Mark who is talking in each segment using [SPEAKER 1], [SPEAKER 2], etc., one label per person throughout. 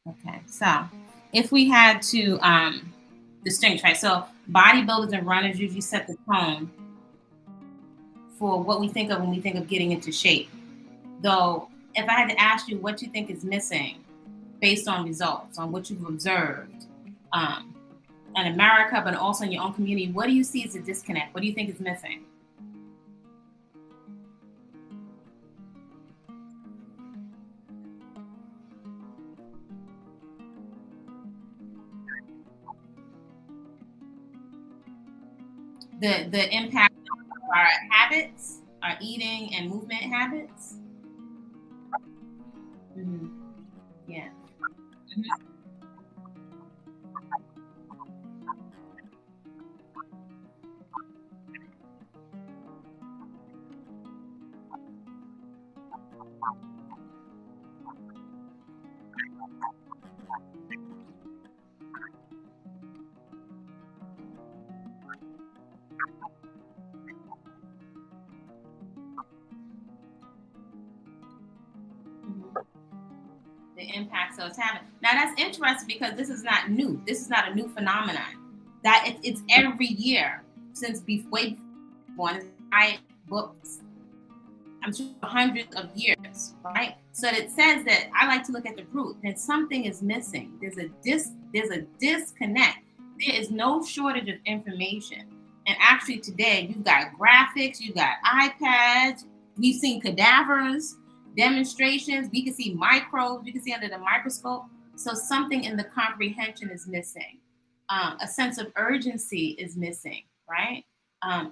[SPEAKER 1] Okay, so if we had to distinguish, right? So bodybuilders and runners usually set the tone for what we think of when we think of getting into shape. Though, if I had to ask you what you think is missing based on results, on what you've observed um, in America, but also in your own community, what do you see as a disconnect? What do you think is missing? The impact of our habits, our eating and movement habits. Mhm. Yeah. Mhm. Mhm. The impact so it's having. Now that's interesting because this is not new. This is not a new phenomenon. It's every year since way before diet books. I'm sure hundreds of years, right? So it says that I like to look at the root. That something is missing. There's a disconnect. There is no shortage of information. And actually today you've got graphics, you've got iPads, we've seen cadavers, demonstrations, we can see microbes, we can see under the microscope. So something in the comprehension is missing. A sense of urgency is missing, right?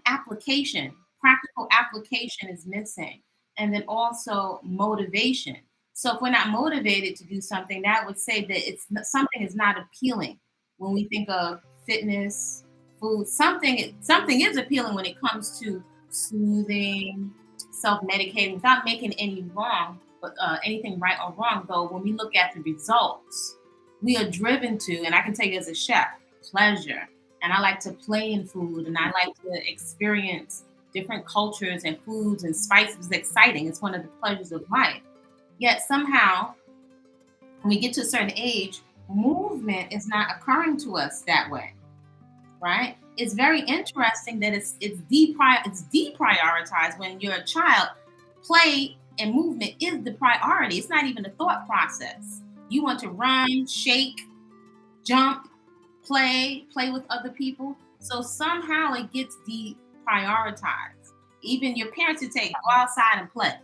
[SPEAKER 1] Application, practical application is missing. And then also motivation. So if we're not motivated to do something, that would say that something is not appealing when we think of fitness, food. Something is appealing when it comes to soothing, self-medicating without making any wrong, but anything right or wrong. Though when we look at the results, we are driven to, and I can tell you as a chef, pleasure. And I like to play in food, and I like to experience different cultures and foods and spices. Is exciting. It's one of the pleasures of life. Yet somehow, when we get to a certain age, movement is not occurring to us that way, right? It's very interesting that it's deprioritized when you're a child. Play and movement is the priority. It's not even a thought process. You want to run, shake, jump, play with other people. So somehow it gets deprioritized. Even your parents would take go outside and play.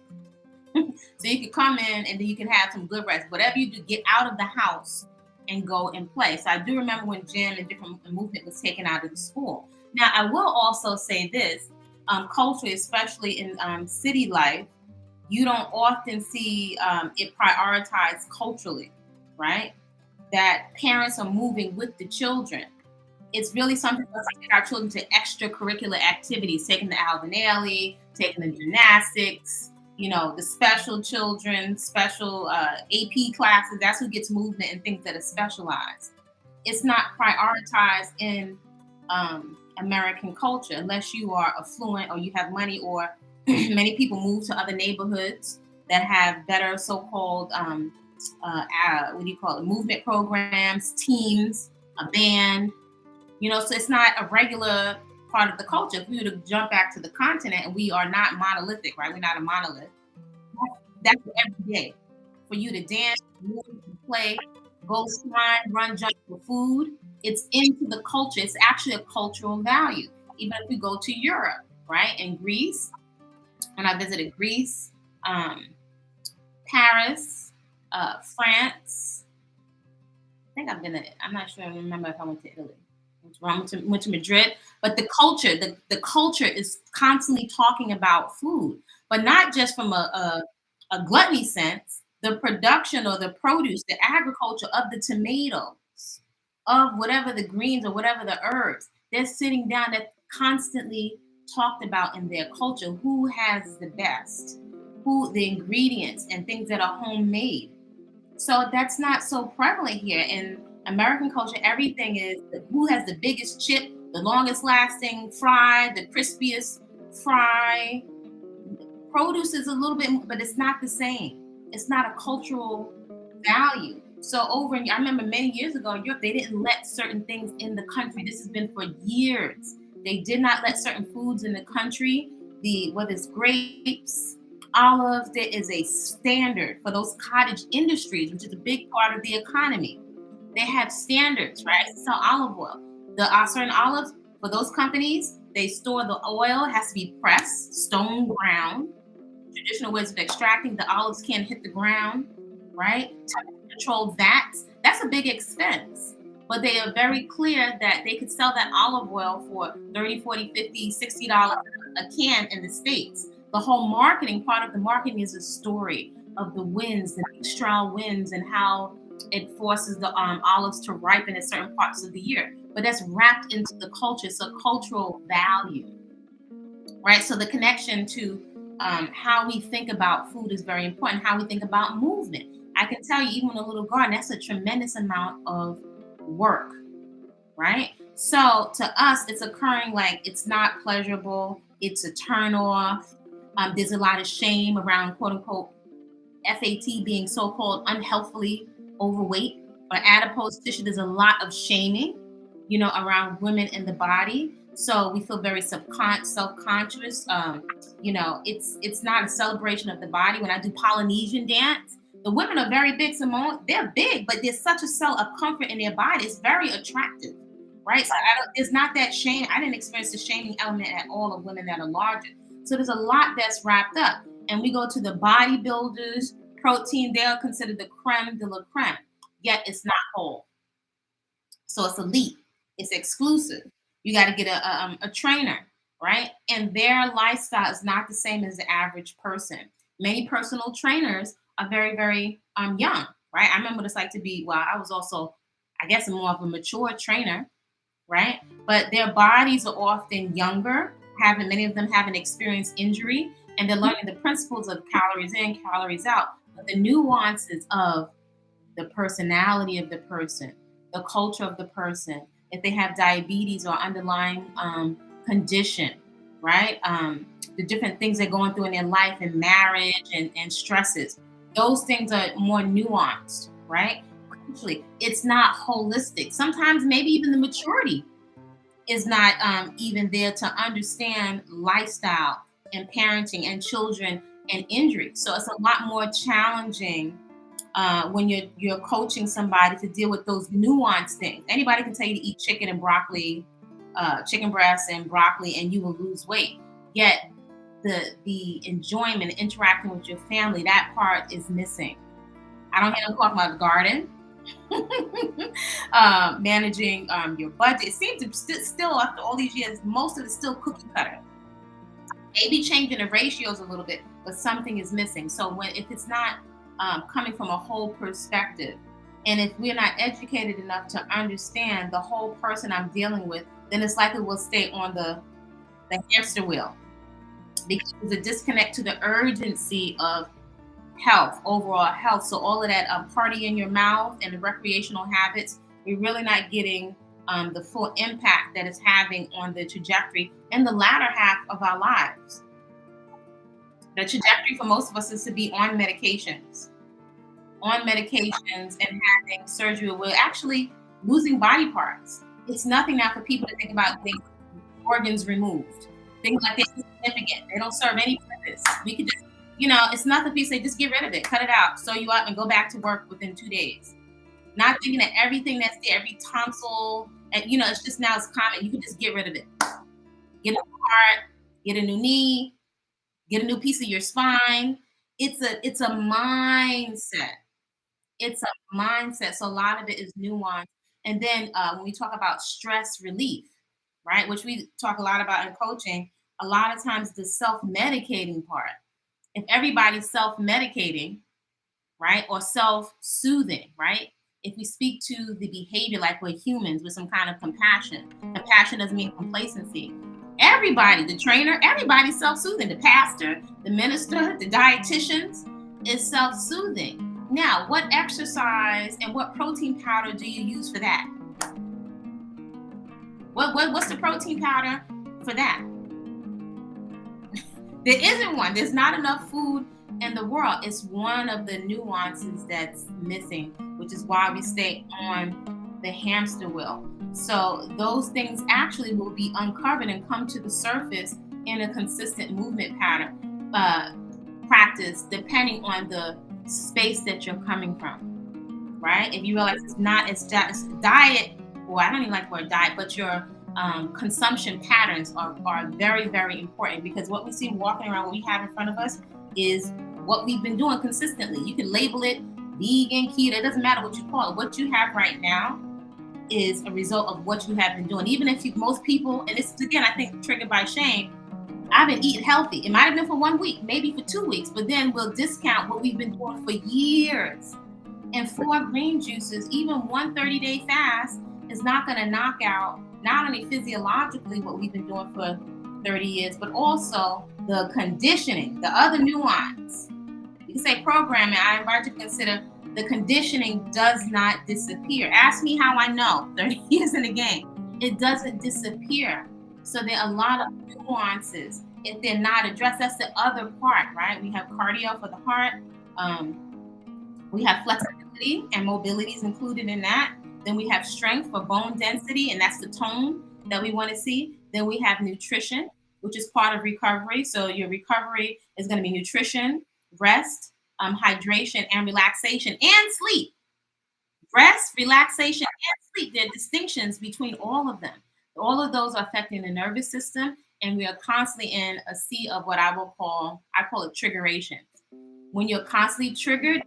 [SPEAKER 1] So you can come in and then you can have some good rest. Whatever you do, get out of the house and go and play. So I do remember when gym and different movement was taken out of the school. Now I will also say this, culturally, especially in city life, you don't often see it prioritized culturally, right? That parents are moving with the children. It's really something for us to take our children to extracurricular activities, taking the Alvin Ailey, taking the gymnastics, the special children, special AP classes. That's who gets movement and things that are specialized. It's not prioritized in American culture unless you are affluent or you have money, or many people move to other neighborhoods that have better so-called what do you call it, movement programs, teams, a band. So it's not a regular part of the culture. If we were to jump back to the continent, and we are not monolithic, right? We're not a monolith. That's every day for you to dance, move, play, go slime, run, jump for food. It's into the culture. It's actually a cultural value. Even if we go to Europe, right? In Greece, when I visited Greece, um, Paris, France. I think I've been to, I'm not sure. I remember if I went to Italy. Went to Madrid. But the culture is constantly talking about food, but not just from a gluttony sense. The production or the produce, the agriculture of the tomatoes, of whatever the greens or whatever the herbs, they're sitting down. They're constantly talked about in their culture. Who has the best? Who the ingredients and things that are homemade. So that's not so prevalent here in American culture. Everything is who has the biggest chip, the longest lasting fry, the crispiest fry. Produce is a little bit, but it's not the same. It's not a cultural value. So I remember many years ago in Europe, they didn't let certain things in the country. This has been for years. They did not let certain foods in the country. Whether it's grapes, olives, there is a standard for those cottage industries, which is a big part of the economy. They have standards, right? So olive oil, the certain olives for those companies, they store the oil. It has to be pressed, stone ground. Traditional ways of extracting the olives can't hit the ground, right? Temperature controlled vats. That's a big expense. But they are very clear that they could sell that olive oil for $30, $40, $50, $60 a can in the States. The whole marketing, part of the marketing is a story of the winds, the external winds, and how it forces the olives to ripen at certain parts of the year. But that's wrapped into the culture. It's a cultural value, right? So the connection to how we think about food is very important. How we think about movement. I can tell you, even in a little garden, that's a tremendous amount of work, right? So to us, it's occurring like it's not pleasurable. It's a turn off. There's a lot of shame around quote unquote FAT being so-called unhealthily overweight or adipose tissue. There's a lot of shaming, around women in the body. So we feel very self-conscious. It's not a celebration of the body. When I do Polynesian dance, the women are very big, Simone. They're big, but there's such a cell of comfort in their body. It's very attractive, right? So there's not that shame. I didn't experience the shaming element at all of women that are larger. So there's a lot that's wrapped up. And we go to the bodybuilders, protein, they're considered the creme de la creme, yet it's not whole. So it's elite, it's exclusive. You got to get a trainer, right? And their lifestyle is not the same as the average person. Many personal trainers are very, very young, right? I remember what it's like to be, I was also, I guess, more of a mature trainer, right? But their bodies are often younger, many of them haven't experienced injury, and they're learning the principles of calories in, calories out, but the nuances of the personality of the person, the culture of the person, if they have diabetes or underlying condition, right? The different things they're going through in their life and marriage and stresses. Those things are more nuanced, right? Actually, it's not holistic. Sometimes maybe even the maturity is not even there to understand lifestyle and parenting and children and injury. So it's a lot more challenging when you're coaching somebody to deal with those nuanced things. Anybody can tell you to eat chicken and broccoli, chicken breasts and broccoli, and you will lose weight. Yet the enjoyment, interacting with your family, that part is missing. I don't hear them talking about the garden, managing your budget. It seems to still, after all these years, most of it's still cookie cutter. Maybe changing the ratios a little bit, but something is missing. So if it's not coming from a whole perspective, and if we're not educated enough to understand the whole person I'm dealing with, then it's likely we'll stay on the hamster wheel, because there's a disconnect to the urgency of health, overall health. So all of that party in your mouth and the recreational habits, we're really not getting the full impact that it's having on the trajectory in the latter half of our lives. The trajectory for most of us is to be on medications and having surgery. We're actually losing body parts. It's nothing now for people to think about getting organs removed. Things like they're insignificant. They don't serve any purpose. We could just, it's nothing. People say, just get rid of it, cut it out, sew you up, and go back to work within 2 days. Not thinking that everything that's there, every tonsil, and it's just now it's common. You can just get rid of it. Get a new heart, get a new knee, get a new piece of your spine. It's a mindset. It's a mindset. So a lot of it is nuance. And then when we talk about stress relief, right, which we talk a lot about in coaching, a lot of times the self-medicating part. If everybody's self-medicating, right, or self-soothing, right? If we speak to the behavior like we're humans with some kind of compassion doesn't mean complacency. Everybody, the trainer, everybody's self-soothing. The pastor, the minister, the dietitians is self-soothing. Now, what exercise and what protein powder do you use for that? What's the protein powder for that? There isn't one. There's not enough food in the world. It's one of the nuances that's missing which is why we stay on the hamster wheel. So those things actually will be uncovered and come to the surface in a consistent movement pattern practice, depending on the space that you're coming from, right? If you realize it's not, it's just diet, or I don't even like the word diet, but your consumption patterns are very, very important, because what we see walking around, what we have in front of us is what we've been doing consistently. You can label it vegan, keto, it doesn't matter what you call it. What you have right now is a result of what you have been doing. Even if most people, and this is again, I think triggered by shame, I've been eating healthy. It might have been for 1 week, maybe for 2 weeks, but then we'll discount what we've been doing for years. And 4 green juices, even one 30-day fast, is not going to knock out not only physiologically what we've been doing for 30 years, but also the conditioning, the other nuance. You can say programming. I invite you to consider the conditioning does not disappear. Ask me how I know 30 years in the game. It doesn't disappear. So there are a lot of nuances if they're not addressed. That's the other part, right? We have cardio for the heart. We have flexibility and mobility is included in that. Then we have strength for bone density, and that's the tone that we want to see. Then we have nutrition, which is part of recovery. So your recovery is going to be nutrition, rest, hydration, and relaxation, and sleep. Rest, relaxation, and sleep. There are distinctions between all of them. All of those are affecting the nervous system, and we are constantly in a sea of what I call it triggeration. When you're constantly triggered,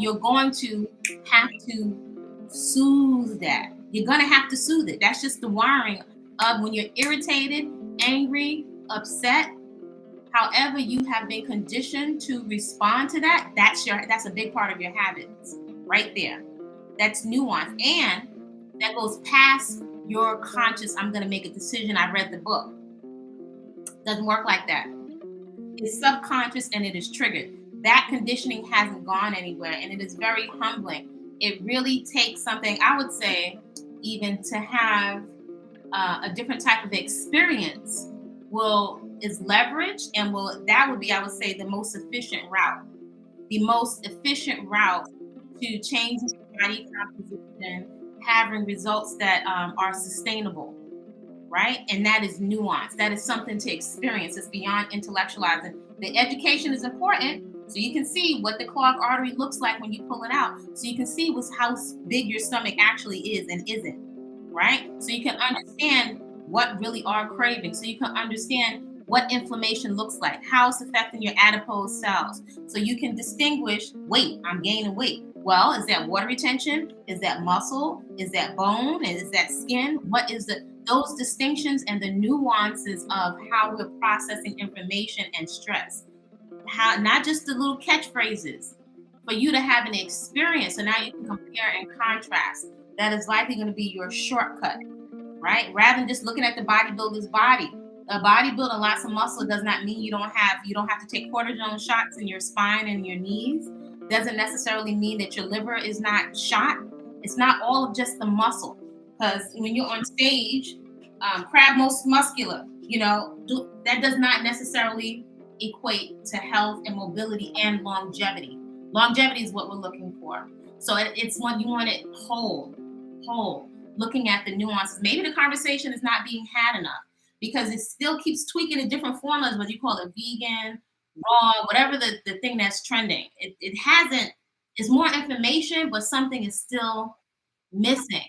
[SPEAKER 1] you're going to have to soothe that. You're going to have to soothe it. That's just the wiring of when you're irritated, angry, upset. However you have been conditioned to respond to that, that's a big part of your habits right there. That's nuance. And that goes past your conscious, I'm going to make a decision, I read the book. Doesn't work like that. It's subconscious and it is triggered. That conditioning hasn't gone anywhere, and it is very humbling. It really takes something, I would say, even to have a different type of experience is leveraged, and that would be, I would say, the most efficient route. The most efficient route to changing body composition, having results that are sustainable, right? And that is nuance. That is something to experience. It's beyond intellectualizing. The education is important, so you can see what the clogged artery looks like when you pull it out. So you can see how big your stomach actually is and isn't, right? So you can understand what really are cravings. So you can understand what inflammation looks like, how it's affecting your adipose cells. So you can distinguish, wait, I'm gaining weight. Well, is that water retention? Is that muscle? Is that bone? And is that skin? What is those distinctions and the nuances of how we're processing information and stress? How, not just the little catchphrases, for you to have an experience. So now you can compare and contrast. That is likely going to be your shortcut, right? Rather than just looking at the bodybuilder's body. A bodybuilder, lots of muscle does not mean you don't have to take cortisone shots in your spine and your knees. Doesn't necessarily mean that your liver is not shot. It's not all of just the muscle, because when you're on stage, crab most muscular, that does not necessarily equate to health and mobility and longevity. Longevity is what we're looking for. So it's when you want it whole, looking at the nuances. Maybe the conversation is not being had enough because it still keeps tweaking in different formulas, whether you call it vegan, raw, whatever the thing that's trending. It's more information, but something is still missing,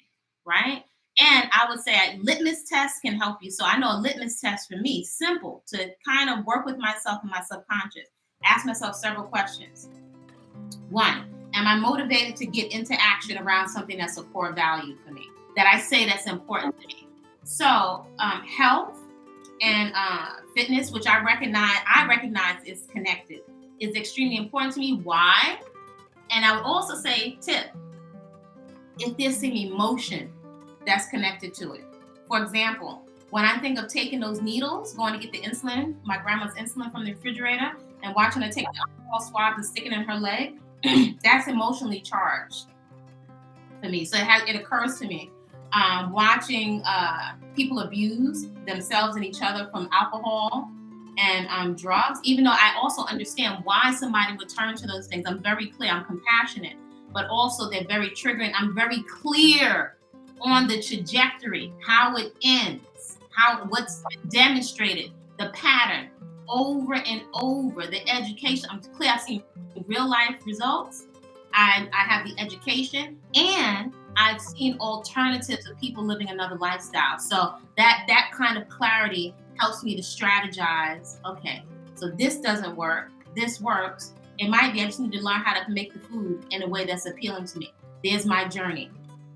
[SPEAKER 1] right? And I would say a litmus test can help you. So I know a litmus test for me, simple, to kind of work with myself and my subconscious. Ask myself several questions. 1, am I motivated to get into action around something that's a core value for me, that I say that's important to me? So health and fitness, which I recognize is connected, is extremely important to me. Why? And I would also say, tip, if there's some emotion that's connected to it. For example, when I think of taking those needles, going to get the insulin, my grandma's insulin from the refrigerator, and watching her take the alcohol swab and stick it in her leg, that's emotionally charged for me. So it occurs to me. Watching people abuse themselves and each other from alcohol and drugs, even though I also understand why somebody would turn to those things. I'm very clear, I'm compassionate. but also they're very triggering. I'm very clear on the trajectory, how it ends, what's demonstrated, the pattern over and over, the education. I'm clear. I've seen real life results. I have the education, and I've seen alternatives of people living another lifestyle. So that kind of clarity helps me to strategize. Okay, so this doesn't work. This works. It might be I just need to learn how to make the food in a way that's appealing to me. There's my journey,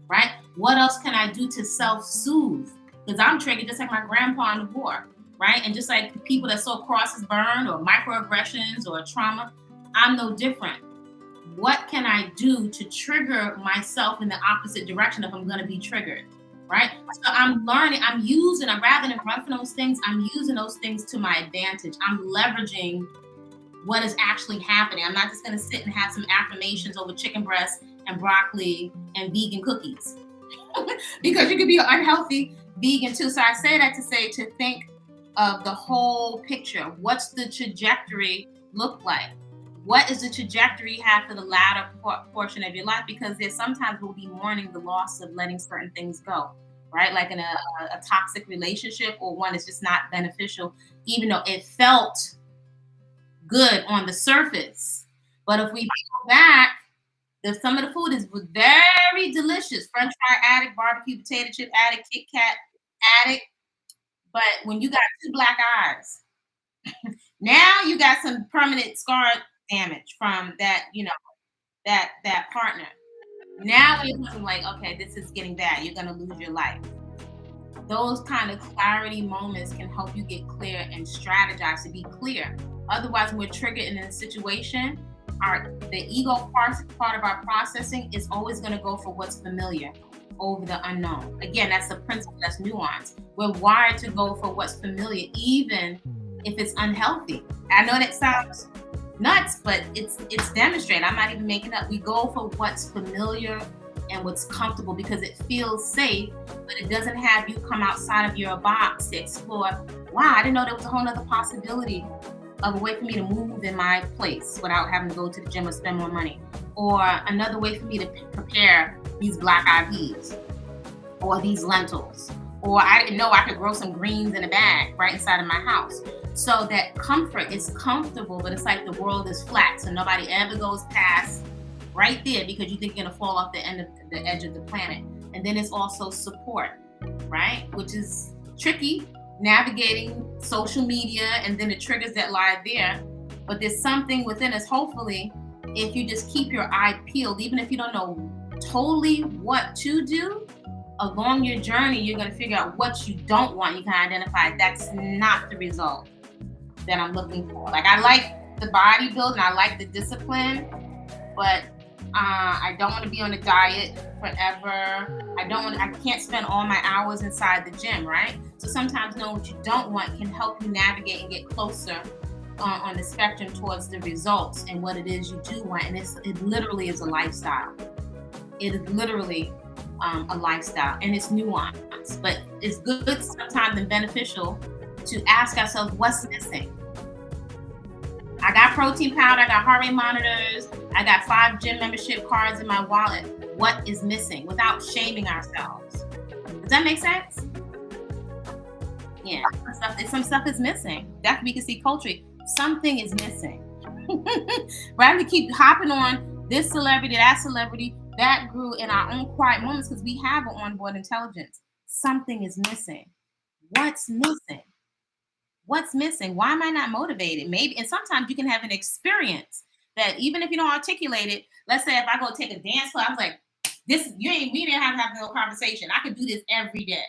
[SPEAKER 1] right? What else can I do to self-soothe? Because I'm triggered just like my grandpa in the war, right? And just like people that saw crosses burned or microaggressions or trauma, I'm no different. What can I do to trigger myself in the opposite direction if I'm going to be triggered, right? So I'm learning, rather than run from those things, I'm using those things to my advantage. I'm leveraging what is actually happening. I'm not just going to sit and have some affirmations over chicken breast and broccoli and vegan cookies because you could be an unhealthy vegan too. So I say that to say to think of the whole picture. What's the trajectory look like? What is the trajectory you have for the latter portion of your life? Because there's sometimes we'll be mourning the loss of letting certain things go, right? Like in a toxic relationship or one that's just not beneficial, even though it felt good on the surface. But if we go back, some of the food is very delicious. French fry addict, barbecue potato chip addict, Kit Kat addict. But when you got two black eyes, now you got some permanent scar damage from that, that partner. Now you're looking like, okay, this is getting bad. You're gonna lose your life. Those kind of clarity moments can help you get clear and strategize to be clear. Otherwise, when we're triggered in a situation, the ego part of our processing is always going to go for what's familiar over the unknown. Again, that's the principle, that's nuance. We're wired to go for what's familiar, even if it's unhealthy. I know that sounds nuts, but it's demonstrated. I'm not even making up. We go for what's familiar and what's comfortable because it feels safe, but it doesn't have you come outside of your box to explore, wow, I didn't know there was a whole other possibility of a way for me to move in my place without having to go to the gym or spend more money, or another way for me to prepare these black eyed peas or these lentils, or I didn't know I could grow some greens in a bag right inside of my house. So that comfort is comfortable, but it's like the world is flat, so nobody ever goes past right there because you think you're gonna fall off the edge of the planet. And then it's also support, right? Which is tricky, navigating social media and then the triggers that lie there. But there's something within us, hopefully, if you just keep your eye peeled, even if you don't know totally what to do, along your journey, you're gonna figure out what you don't want. You can identify that's not the result that I'm looking for. Like, I like the bodybuilding, I like the discipline, but I don't want to be on a diet forever. I can't spend all my hours inside the gym, right? So sometimes knowing what you don't want can help you navigate and get closer on the spectrum towards the results and what it is you do want. And it literally is a lifestyle. It is literally a lifestyle, and it's nuanced, but it's good sometimes and beneficial to ask ourselves what's missing. I got protein powder, I got heart rate monitors, I got 5 gym membership cards in my wallet. What is missing without shaming ourselves? Does that make sense? Yeah, some stuff is missing. Definitely, we can see culturally, something is missing. Rather than keep hopping on this celebrity, that celebrity, that grew in our own quiet moments because we have an onboard intelligence. Something is missing. What's missing? What's missing? Why am I not motivated? Maybe, and sometimes you can have an experience that even if you don't articulate it, let's say if I go take a dance class, I was like, we didn't have to have no conversation. I could do this every day.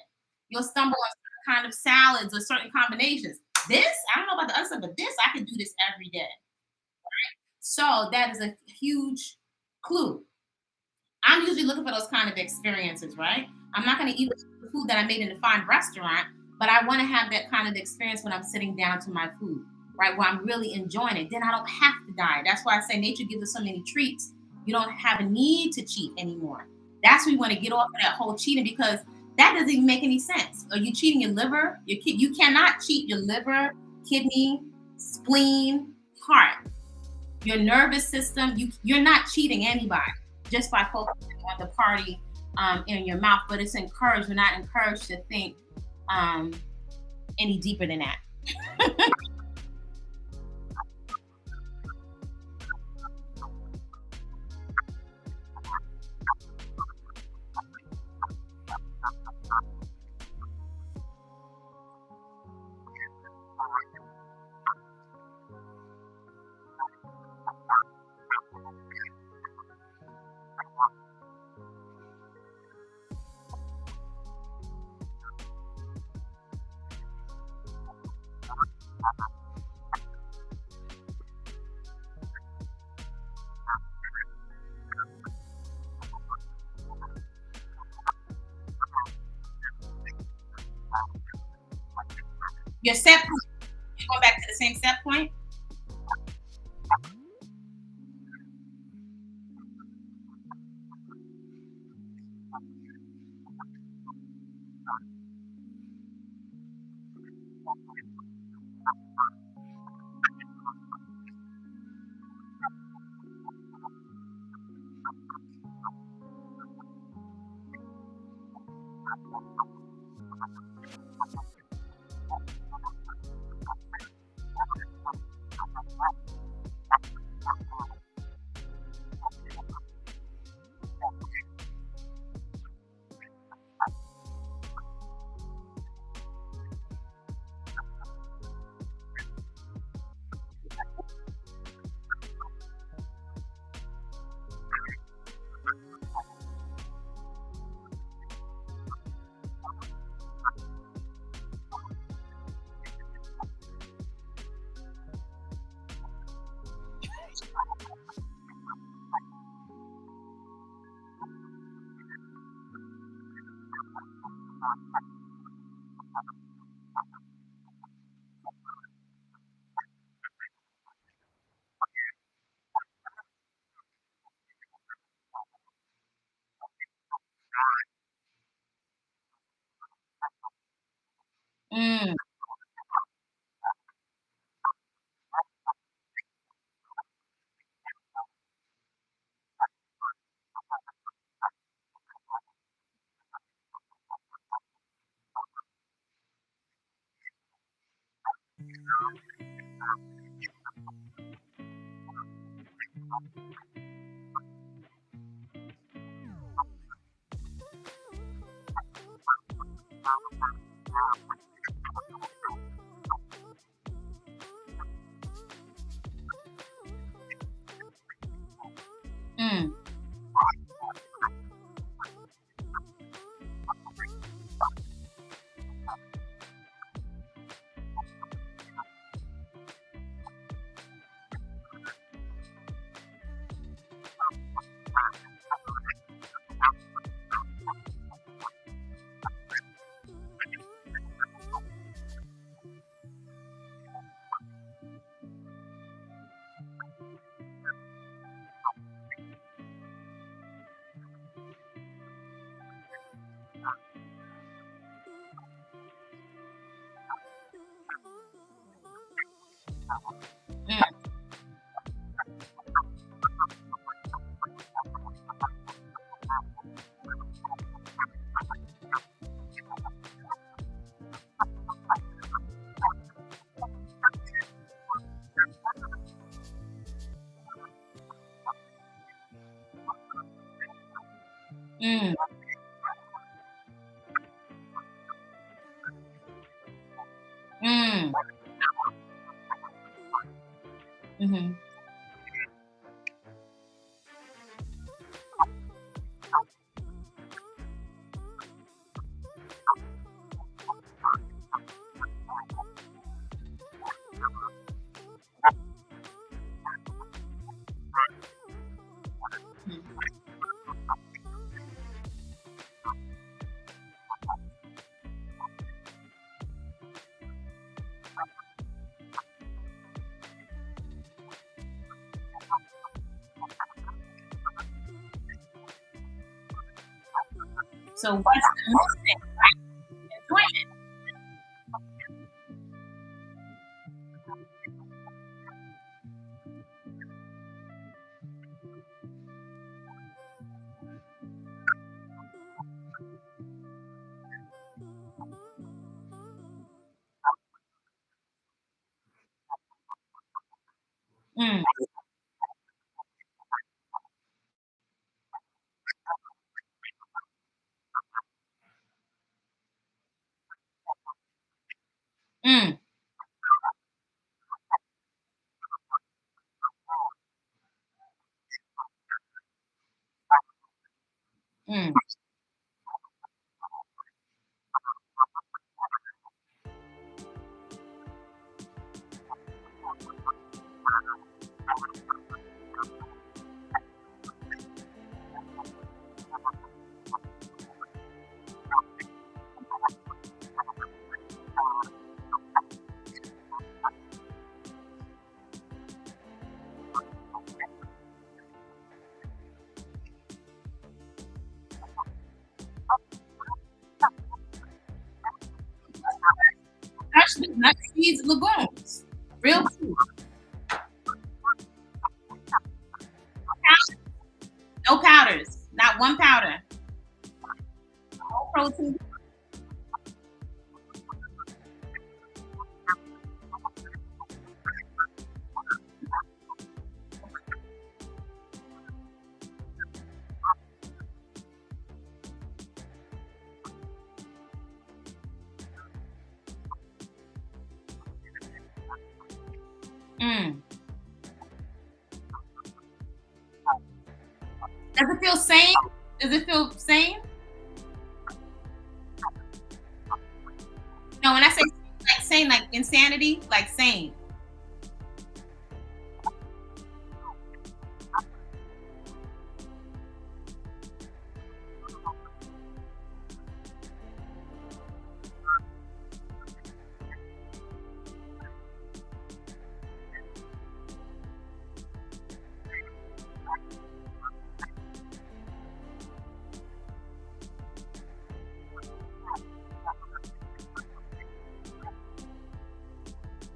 [SPEAKER 1] You'll stumble on certain kind of salads or certain combinations. This, I don't know about the other stuff, but this, I could do this every day. Right? So that is a huge clue. I'm usually looking for those kind of experiences, right? I'm not going to eat the food that I made in a fine restaurant, but I want to have that kind of experience when I'm sitting down to my food, right? Where I'm really enjoying it. Then I don't have to diet. That's why I say nature gives us so many treats. You don't have a need to cheat anymore. That's where you want to get off of that whole cheating, because that doesn't even make any sense. Are you cheating your liver? You cannot cheat your liver, kidney, spleen, heart, your nervous system. You're not cheating anybody. just by focusing on the party in your mouth. But it's encouraged. We're not encouraged to think any deeper than that. Your set point, you're going back to the same set point. Mm, mm, mm, mm, mm, mm-hmm. So what's the missing? Enjoyment. Mm, mm, mm, actually, nuts, seeds, legumes, real food. No powders, not one powder. No protein. Mm. Does it feel sane? Does it feel sane? No, when I say like sane, like insanity, like sane.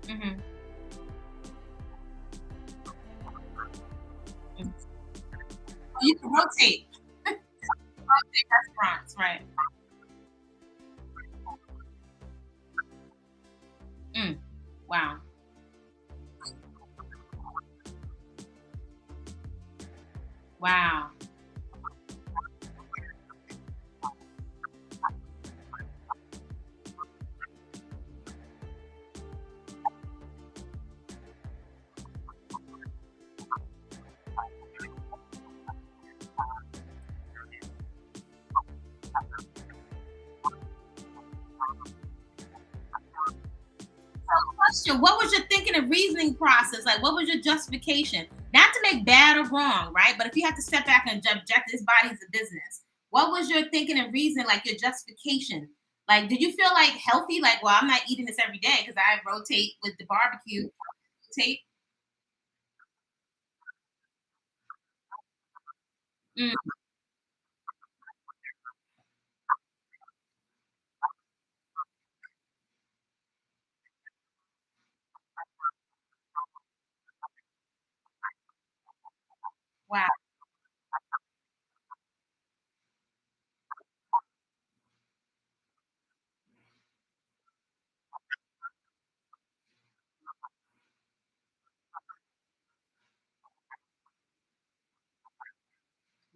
[SPEAKER 1] Mm-hmm. You can rotate. Rotate restaurants, right? Mm. Wow. Wow. Question: what was your thinking and reasoning process? Like, what was your justification? Not to make bad or wrong, right? But if you have to step back and object, this body's a business. What was your thinking and reasoning, like your justification? Like, did you feel like healthy? Like, well, I'm not eating this every day because I rotate with the barbecue. Rotate. Mm, wow.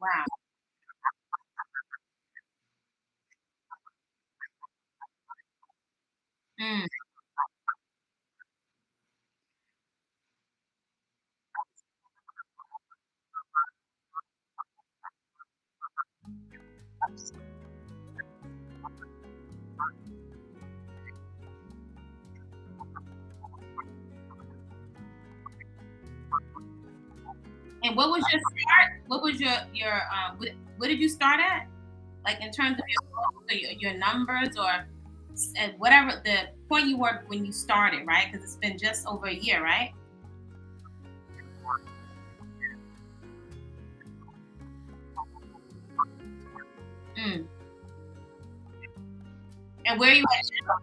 [SPEAKER 1] Wow. Mm. And what was your start? What was your what did you start at? Like in terms of your goals or your numbers or whatever the point you were when you started, right? Because it's been just over a year, right? Mm. And where are you at now?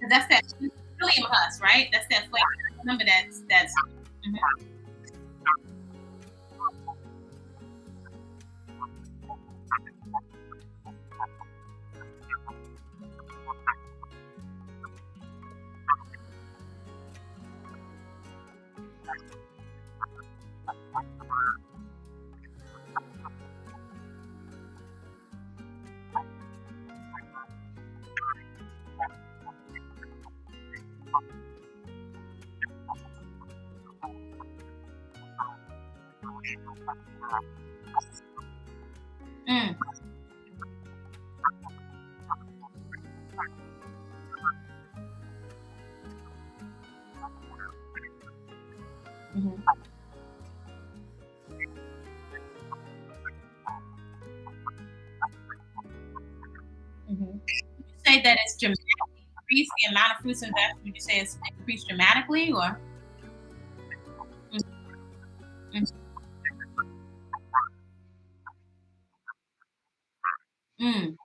[SPEAKER 1] That's that psyllium husk, right? That's that flavor. Remember that's. Mm-hmm. Mm. Mm-hmm. Mm-hmm. Would you say that it's dramatically increased the amount of fruits and vegetables? Would you say it's increased dramatically, or? Mm-hmm. Mm.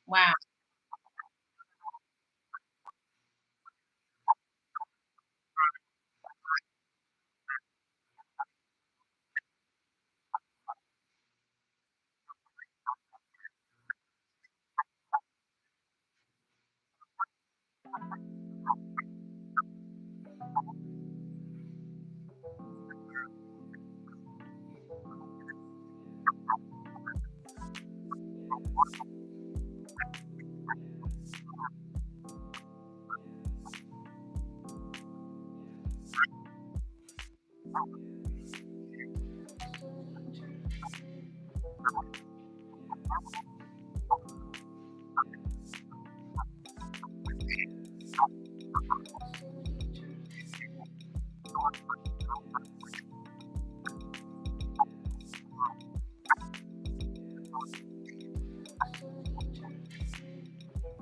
[SPEAKER 1] Wow.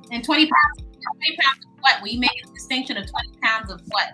[SPEAKER 1] And 20 pounds. 20 pounds of what? We make a distinction of 20 pounds of what?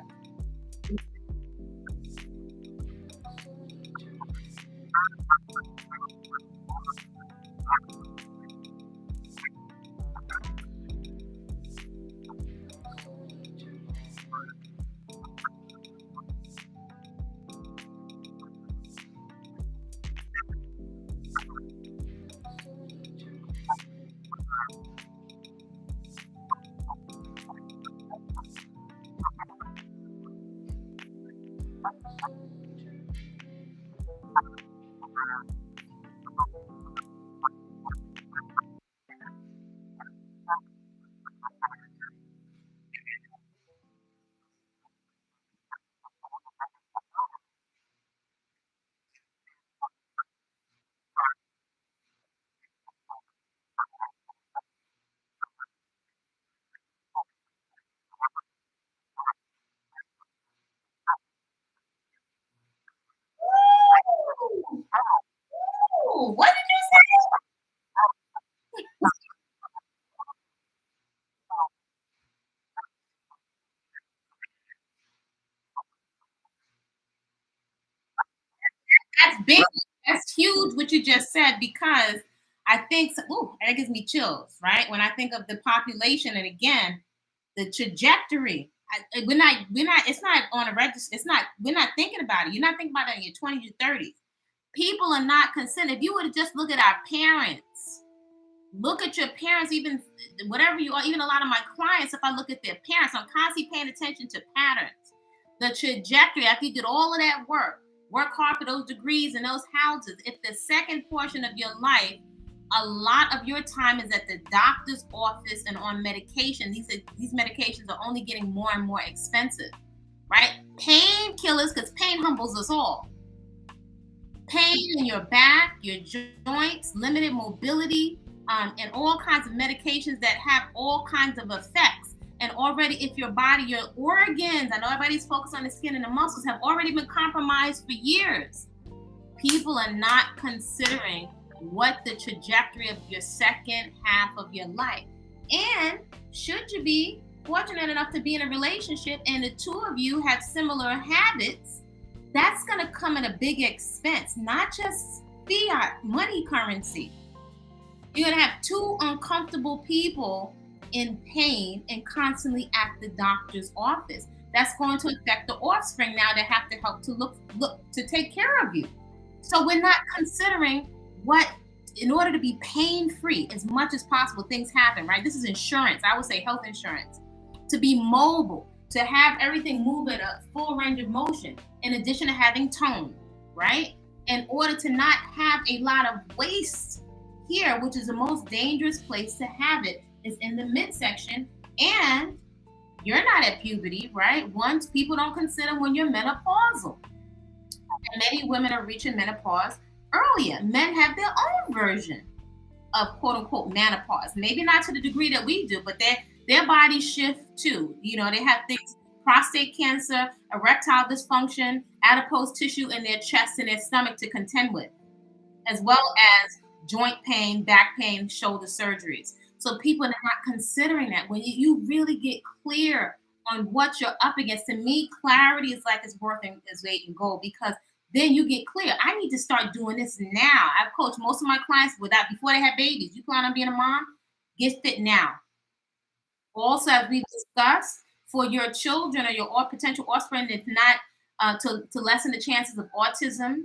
[SPEAKER 1] Ooh, what did you say? That's big. That's huge what you just said, because I think, ooh, that gives me chills, right? When I think of the population, and again, the trajectory. It's not on a register. It's not, we're not thinking about it. You're not thinking about it in your 20s, your 30s. People are not concerned. If you were to just look at our parents, look at your parents, even whatever you are, even a lot of my clients, if I look at their parents, I'm constantly paying attention to patterns, the trajectory. After you did all of that work hard for those degrees and those houses, if the second portion of your life, a lot of your time is at the doctor's office and on medication. These medications are only getting more and more expensive, right? Painkillers, because pain humbles us all. Pain in your back, your joints, limited mobility, and all kinds of medications that have all kinds of effects. And already, if your body, your organs, I know everybody's focused on the skin and the muscles, have already been compromised for years. People are not considering what the trajectory of your second half of your life. And should you be fortunate enough to be in a relationship and the two of you have similar habits, that's going to come at a big expense, not just fiat money currency. You're going to have two uncomfortable people in pain and constantly at the doctor's office. That's going to affect the offspring now that have to help to look to take care of you. So we're not considering what, in order to be pain-free as much as possible, things happen, right? This is insurance. I would say health insurance. To be mobile, to have everything move at a full range of motion, in addition to having tone, right? In order to not have a lot of waste here, which is the most dangerous place to have it, is in the midsection. And you're not at puberty, right? Once people don't consider when you're menopausal. And many women are reaching menopause earlier. Men have their own version of quote unquote menopause. Maybe not to the degree that we do, but their bodies shift too. You know, they have things, prostate cancer, erectile dysfunction, adipose tissue in their chest and their stomach to contend with, as well as joint pain, back pain, shoulder surgeries. So people are not considering that. When you really get clear on what you're up against, to me, clarity is like it's worth its weight in gold, because then you get clear. I need to start doing this now. I've coached most of my clients before they have babies. You plan on being a mom? Get fit now. Also, as we've discussed, for your children or your potential offspring, it's not to lessen the chances of autism,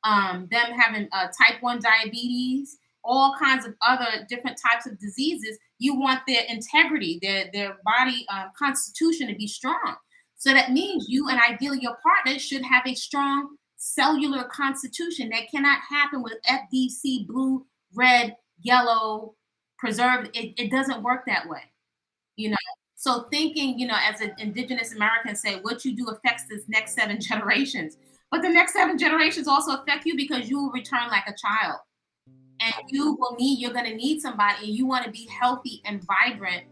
[SPEAKER 1] them having type 1 diabetes, all kinds of other different types of diseases. You want their integrity, their body constitution to be strong. So that means you and ideally your partner should have a strong cellular constitution. That cannot happen with FDC, blue, red, yellow, preserved. It doesn't work that way, you know. So thinking, you know, as an indigenous American, say what you do affects this next 7 generations. But the next 7 generations also affect you, because you will return like a child. And you're going to need somebody, and you want to be healthy and vibrant.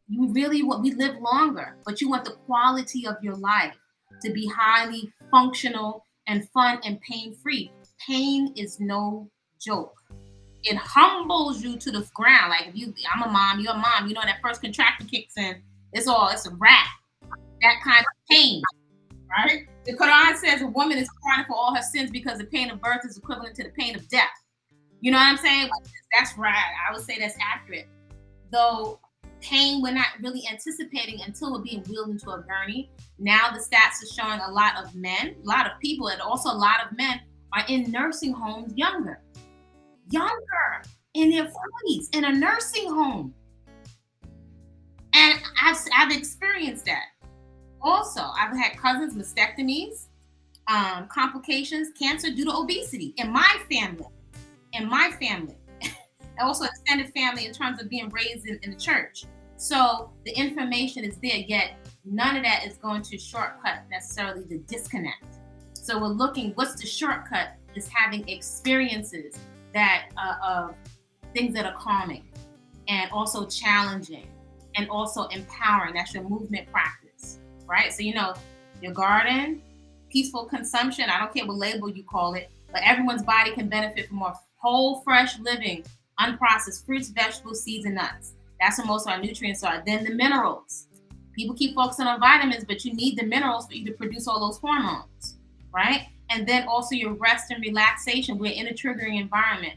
[SPEAKER 1] You really want, we live longer, but you want the quality of your life to be highly functional and fun and pain-free. Pain is no joke. It humbles you to the ground. Like I'm a mom, you're a mom, you know, that first contraction kicks in, it's a wrap. That kind of pain, right? The Quran says a woman is crying for all her sins because the pain of birth is equivalent to the pain of death. You know what I'm saying? That's right. I would say that's accurate. Though pain we're not really anticipating until we're being wheeled into a gurney. Now the stats are showing a lot of men, a lot of people, and also a lot of men are in nursing homes younger, in their 40s, in a nursing home. And I've experienced that. Also, I've had cousins, mastectomies, complications, cancer due to obesity in my family. Also extended family in terms of being raised in the church. So the information is there, yet none of that is going to shortcut necessarily the disconnect. So we're looking, what's the shortcut, is having experiences that of things that are calming and also challenging and also empowering. That's your movement practice, right? So, you know, your garden, peaceful consumption, I don't care what label you call it, but everyone's body can benefit from more whole, fresh living, unprocessed fruits, vegetables, seeds, and nuts. That's where most of our nutrients are. Then the minerals. People keep focusing on vitamins, but you need the minerals for you to produce all those hormones, right? And then also your rest and relaxation. We're in a triggering environment.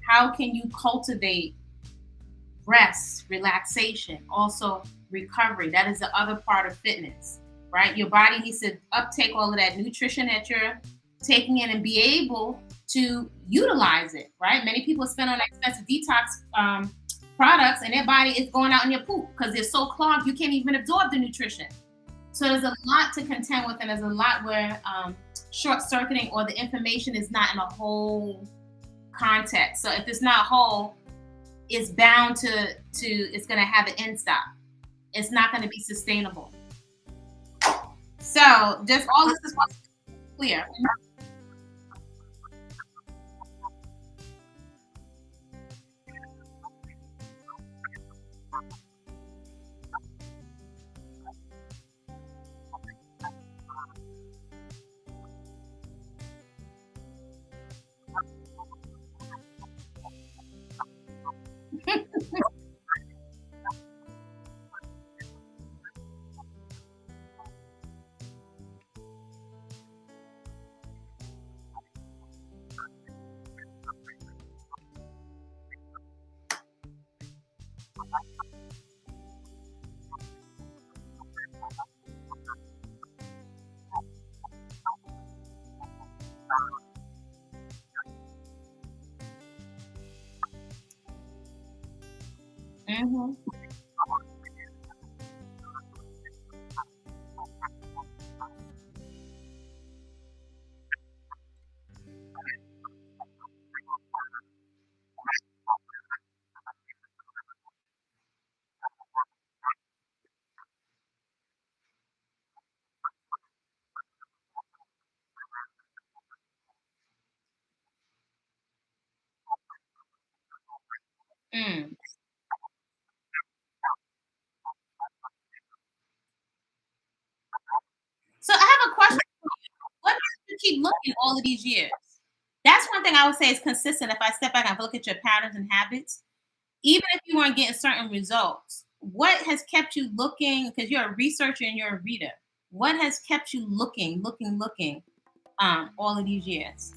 [SPEAKER 1] How can you cultivate rest, relaxation, also recovery? That is the other part of fitness, right? Your body needs to uptake all of that nutrition that you're taking in and be able to utilize it, right? Many people spend on expensive detox products and their body is going out in their poop because they're so clogged you can't even absorb the nutrition. So there's a lot to contend with, and there's a lot where short-circuiting or the information is not in a whole context. So if it's not whole, it's bound to it's going to have an end stop. It's not going to be sustainable. So just all this is clear. Mm-hmm. Mm. So I have a question. What do you keep looking all of these years? That's one thing I would say is consistent. If I step back and look at your patterns and habits, even if you weren't getting certain results, what has kept you looking? Because you're a researcher and you're a reader. What has kept you looking, all of these years?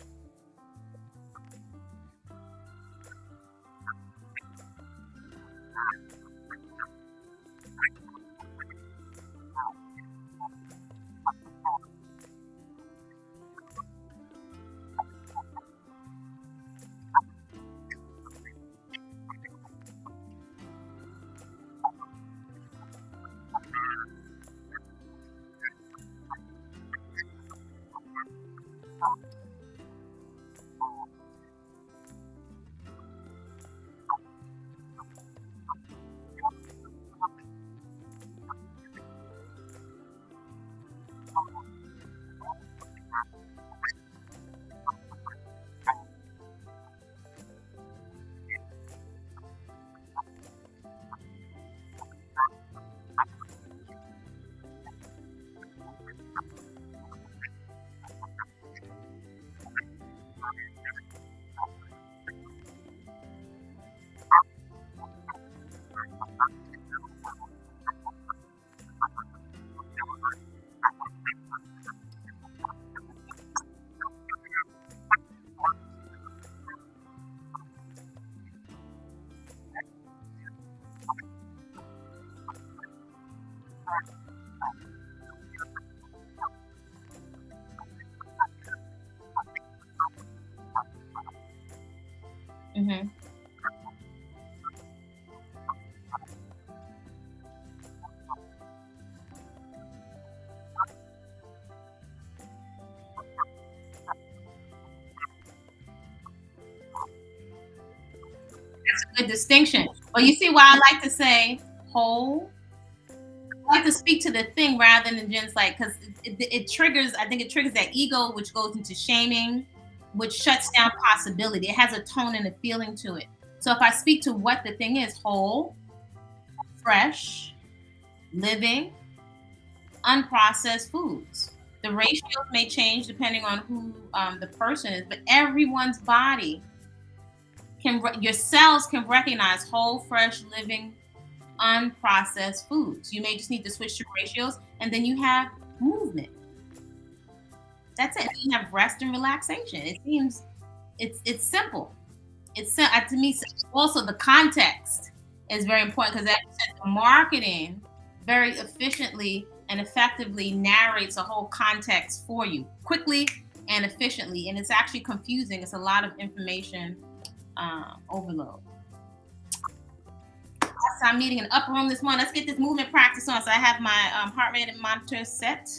[SPEAKER 1] Hmm. Good distinction. But you see why I like to say whole? I like to speak to the thing rather than just like, because it triggers, I think it triggers that ego, which goes into shaming, which shuts down possibility. It has a tone and a feeling to it. So if I speak to what the thing is, whole, fresh, living, unprocessed foods. The ratios may change depending on who the person is, but everyone's body your cells can recognize whole, fresh, living, unprocessed foods. You may just need to switch to ratios, and then you have movement. That's it. You have rest and relaxation. It seems it's simple. To me. Also, the context is very important because the marketing very efficiently and effectively narrates a whole context for you quickly and efficiently, and it's actually confusing. It's a lot of information overload. So I'm meeting in the upper room this morning. Let's get this movement practice on. So I have my heart rate monitor set.